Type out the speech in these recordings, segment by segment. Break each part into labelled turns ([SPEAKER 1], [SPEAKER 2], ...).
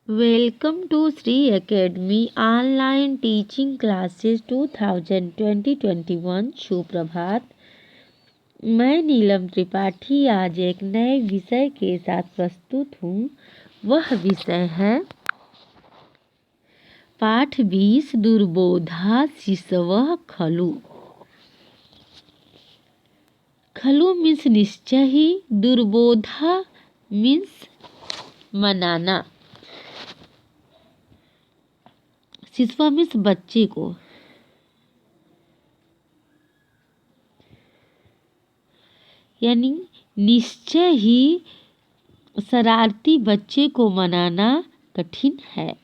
[SPEAKER 1] Welcome to Shri academy online teaching classes 2020-21। सुप्रभात। मैं नीलम त्रिपाठी आज एक नए विषय के साथ प्रस्तुत हूँ। वह विषय है पाठ 20 दुर्बोधा शिशवः खलु। खलु मीन्स निश्चय ही, दुर्बोधा मीन्स मनाना, शिशवा मीन्स बच्चे को। यानी निश्चय ही शरारती बच्चे को मनाना कठिन है।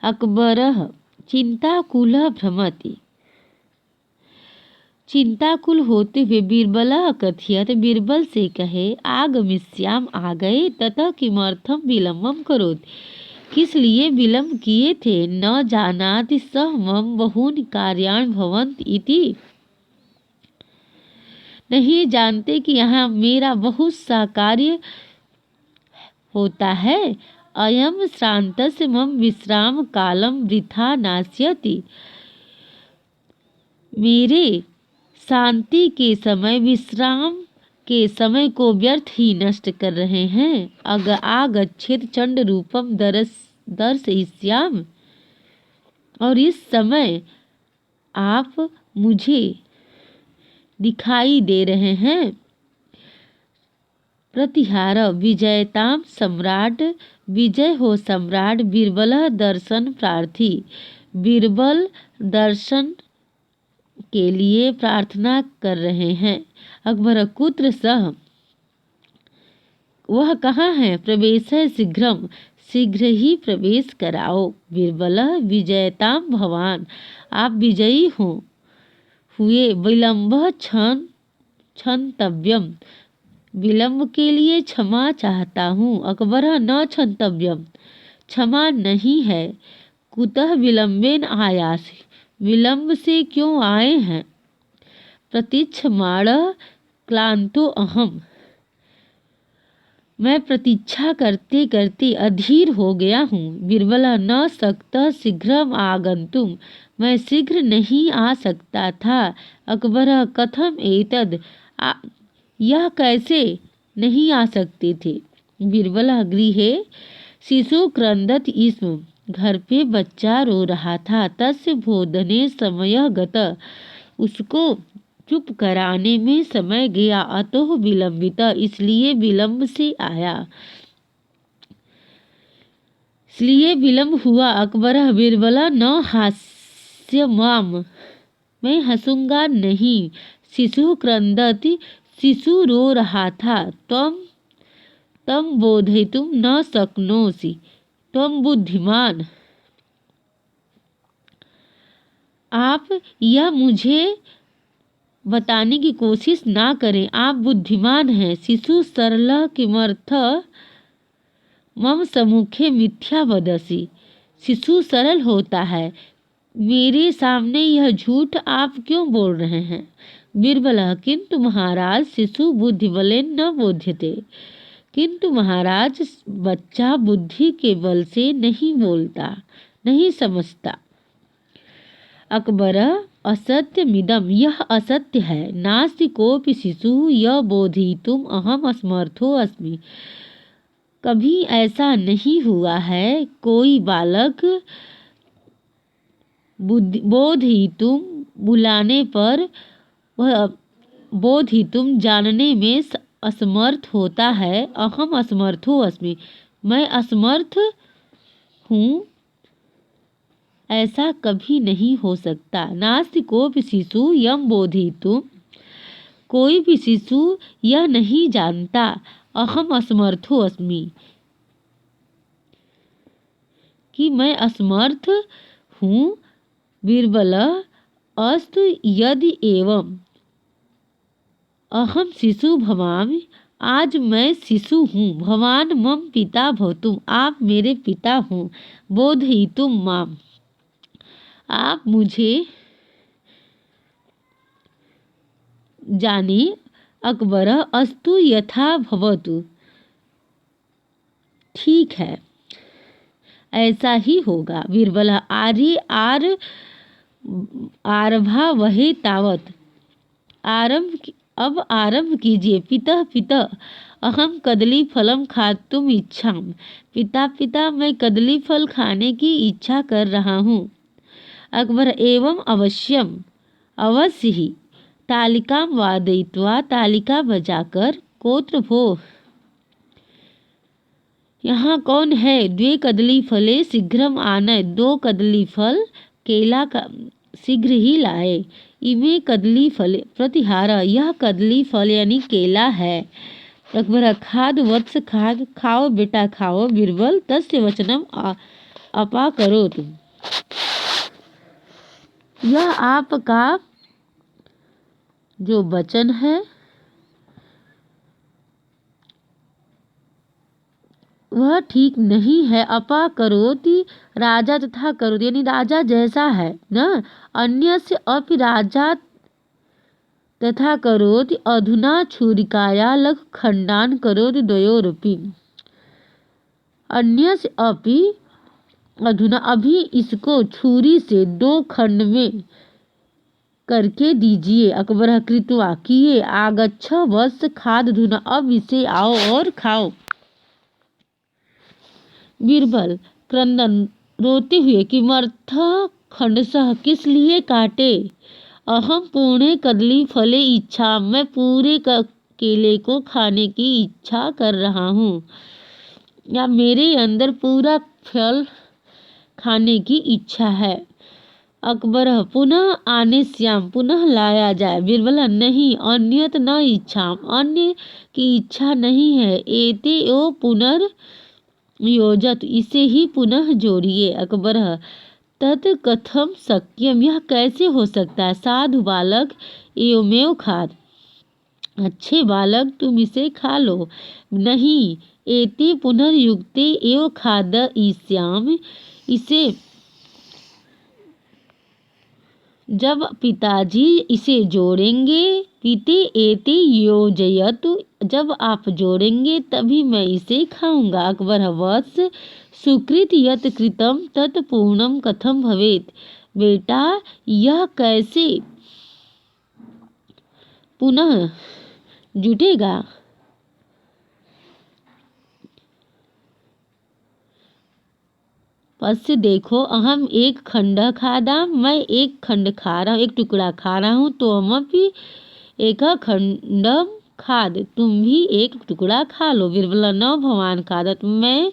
[SPEAKER 1] अकबरः चिंताकुलः भ्रमति। चिंताकुल होते हुए बीरबलः कथयत्, बीरबल से कहे, आगमिष्याम आ गए, ततः किमर्थम विलम्बम करोति, किस लिए विलम्ब किए थे, न जानाति सः मम बहूनि कार्याणि भवन्ति इति, नहीं जानते कि यहाँ मेरा बहुत सा कार्य होता है। अयम श्रान्तस्य मम विश्राम कालम वृथा नास्यति, मेरे शांति के समय, विश्राम के समय को व्यर्थ ही नष्ट कर रहे हैं। आगच्छेत् चंड रूपम दर्शयिष्यामि, और इस समय आप मुझे दिखाई दे रहे हैं। प्रतिहार विजयताम सम्राट, विजय हो सम्राट। बीरबल दर्शन प्रार्थी, बीरबल दर्शन के लिए प्रार्थना कर रहे हैं। अकबर कुत्र सह, वह कहाँ है। प्रवेश है शीघ्रम, शीघ्र ही प्रवेश कराओ। बीरबल विजयताम भवान, आप विजयी हुए। विलम्ब क्षन्तव्यम, विलम्ब के लिए क्षमा चाहता हूँ। अकबर न क्षन्तव्यम, क्षमा नहीं है। कुतः विलम्बेन आयासि, विलम्ब से क्यों आए हैं। प्रतीक्षमाणः क्लांतो अहम, मैं प्रतीक्षा करते करते अधीर हो गया हूँ। बीरबल न सकता शीघ्रम आगंतुम, मैं शीघ्र नहीं आ सकता था। अकबर कथम एतद, यह कैसे नहीं आ सकते थे। बीरबल गृहे शिशु क्रंदत स्म, घर पे बच्चा रो रहा था। तस्य भोजने समय गत, उसको चुप कराने में समय गया। अतः विलंबित, इसलिए विलंब से आया, इसलिए विलंब हुआ। अकबर बीरबल न हास्यमाम, मैं हंसूंगा नहीं। शिशु क्रंदति, शिशु रो रहा था। तम बोधयितुम न शक्नोसि, तम बुद्धिमान, आप यह मुझे बताने की कोशिश ना करें, आप बुद्धिमान हैं। शिशु सरल किमर्थ मम सम्मुखे मिथ्या वदसि, शिशु सरल होता है, मेरे सामने यह झूठ आप क्यों बोल रहे हैं। बीरबल किंतु महाराज शिशु बुद्धिबलेन न बोध्यते, किंतु महाराज बच्चा बुद्धि के बल से नहीं बोलता, नहीं समझता। अकबर असत्यमिदं, यह असत्य है। नास्ति कोऽपि शिशुः यः बोधयितुम् अहम् असमर्थो अस्मि, कभी ऐसा नहीं हुआ है कोई बालक बोधयितुम बुलाने पर वह बोधयितुम जानने में असमर्थ होता है। अहम असमर्थो अस्मि, मैं असमर्थ हूँ, ऐसा कभी नहीं हो सकता। नास्ति कोऽपि शिशु यं बोधयितुम, कोई भी शिशु यह नहीं जानता। अहम असमर्थो अस्मि, कि मैं असमर्थ हूँ। बीरबल अस्तु यदि एवं, अहम शिशु भवामि, आज मैं शिशु हूँ। भवान मम पिता भवतुम, आप मेरे पिता हूँ। बोधयितुम माम, आप मुझे जाने। अकबर अस्तु यथा भवतु, ठीक है। ऐसा ही होगा। बीरबल आरभा वहे तावत। अब आरंभ कीजिए। पितः पितः अहम कदली फलम खातुम इच्छाम। पिता पिता मैं कदली फल खाने की इच्छा कर रहा हूँ। अकबर एवं अवश्यम अवश्य ही। तालिकां वादयित्वा तालिका बजाकर कोत्र भो यहाँ कौन है। द्वे कदली फले शीघ्रम आनय। 2 कदली फल केला का शीघ्र ही लाए। इमे कदली फल प्रतिहार। यह कदली फल यानी केला है। अकबर खाद वत्स खाद। खाओ बेटा खाओ। बीरबल तस्य वचनम अपा करो तुम। यह आपका जो वचन है वह ठीक नहीं है। अपा करोति राजा तथा करोति यानी राजा जैसा है न। अन्यस्य अपि राजा तथा करोति। अधुना छुरिकाया लघु खंडान करोति द्वयोरपि। अन्यस्य अपि अधुना अभी इसको छुरी से 2 खंड में करके दीजिए। अकबर कृत्वा किए। आगच्छ वत्स खाद धुना। अब इसे आओ और खाओ। बीरबल क्रंदन रोते हुए किमर्थ खंडशः किस लिए काटे। अहम पूर्णे कदली फले इच्छा। मैं पूरे केले को खाने की इच्छा कर रहा हूँ या मेरे अंदर पूरा फल खाने की इच्छा है। अकबर पुनः आने श्याम पुनः लाया जाए। बीरबल नहीं अन्यत न इच्छा। अन्य की इच्छा नहीं है। एते ओ पुनर्योजत इसे ही पुनः जोड़िए। अकबर तत् कथम शक्यम यह कैसे हो सकता है। साधु बालक एवमेव खाद। अच्छे बालक तुम इसे खा लो। नहीं एते पुनर्युक्ते एव खाद ईश्याम। इसे जब पिताजी इसे जोड़ेंगे। पीते एते योजयतु जब आप जोड़ेंगे तभी मैं इसे खाऊंगा। अकबर वत्स सुकृत यत कृतम तत् पूर्णम कथम भवेत। बेटा यह कैसे पुनः जुटेगा। पश्य देखो अहम एक खंड खादा। मैं एक खंड खा रहा हूँ एक टुकड़ा खा रहा हूँ। तो हम भी एक खंडम खाद तुम भी एक टुकड़ा खा लो। बीरबल न भगवान खादत मैं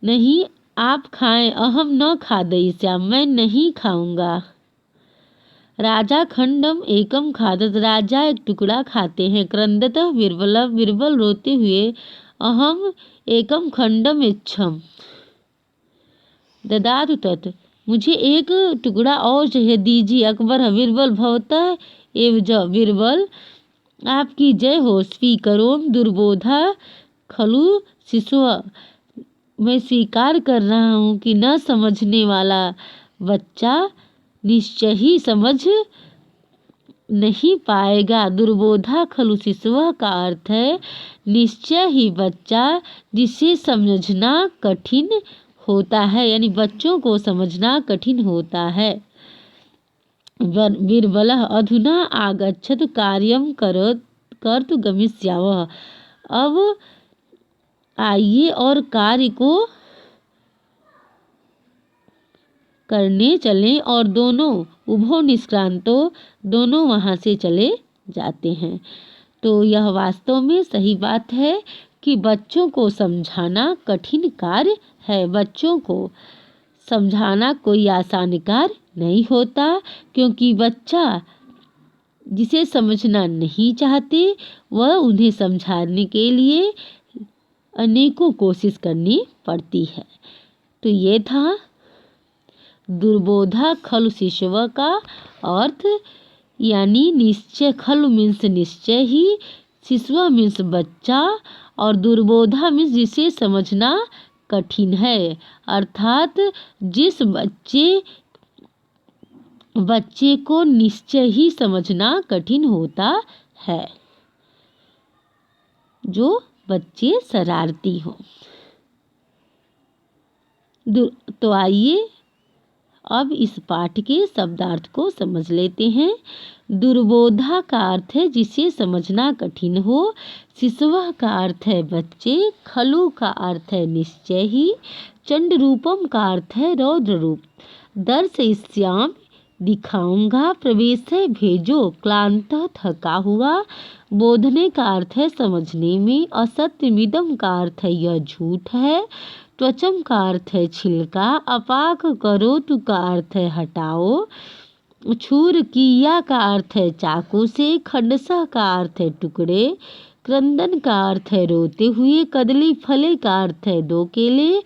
[SPEAKER 1] नहीं आप खाएं। अहम न खादयिष्याम मैं नहीं खाऊंगा। राजा खंडम एकम खादत राजा एक टुकड़ा खाते हैं। क्रंदतः बीरबल रोते हुए अहम एकम खंडम इच्छम ददातु तत् मुझे एक टुकड़ा और चाहिए दीजिए। अकबर बीरबल भवतः एव ज बीरबल आपकी जय हो। स्वीकरोम दुर्बोधा खलु शिशु। मैं स्वीकार कर रहा हूँ कि न समझने वाला बच्चा निश्चय ही समझ नहीं पाएगा। दुर्बोधा खलु शिशु का अर्थ है निश्चय ही बच्चा जिसे समझना कठिन होता है यानी बच्चों को समझना कठिन होता है। बीरबल अधुना आगच्छत कार्यम कर्तु गमिष्यावः। अब आइए और कार्य को करने चलें। और दोनों उभो निष्क्रांतो दोनों वहाँ से चले जाते हैं। तो यह वास्तव में सही बात है कि बच्चों को समझाना कठिन कार्य है। बच्चों को समझाना कोई आसान कार्य नहीं होता क्योंकि बच्चा जिसे समझना नहीं चाहते वह उन्हें समझाने के लिए अनेकों कोशिश करनी पड़ती है। तो ये था दुर्बोधा खलु शिशव का अर्थ यानी निश्चय। खलु मीन्स निश्चय ही। शिशु मीन्स बच्चा और दुर्बोधा मीन्स जिसे समझना कठिन है। अर्थात जिस बच्चे को निश्चय ही समझना कठिन होता है। जो बच्चे शरारती हों। तो आइए अब इस पाठ के शब्दार्थ को समझ लेते हैं। दुर्बोधा का अर्थ है जिसे समझना कठिन हो। शिशवः का अर्थ है बच्चे। खलु का अर्थ है निश्चय ही। चंड रूपम का अर्थ है रौद्र रूप। दर्शयिष्यामि दिखाऊंगा। प्रवेश है भेजो। क्लांत थका हुआ। बोधने का अर्थ है समझने में। असत्यमिदम का अर्थ है यह झूठ है। त्वचम का अर्थ है छिलका। अपाक करोतु का अर्थ है हटाओ। छूर किया का अर्थ है चाकू से। खंडसा का अर्थ है टुकड़े। क्रंदन का अर्थ है रोते हुए। कदली फले का अर्थ है दो केले।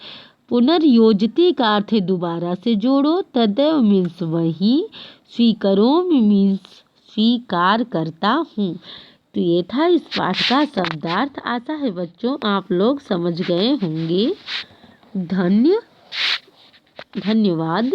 [SPEAKER 1] पुनर्योजते का अर्थ है दोबारा से जोड़ो। तदैव मीन्स वही। स्वीकरोमि मीन्स स्वीकार करता हूँ। तो ये था इस पाठ का शब्दार्थ। आशा है बच्चों आप लोग समझ गए होंगे। धन्यवाद।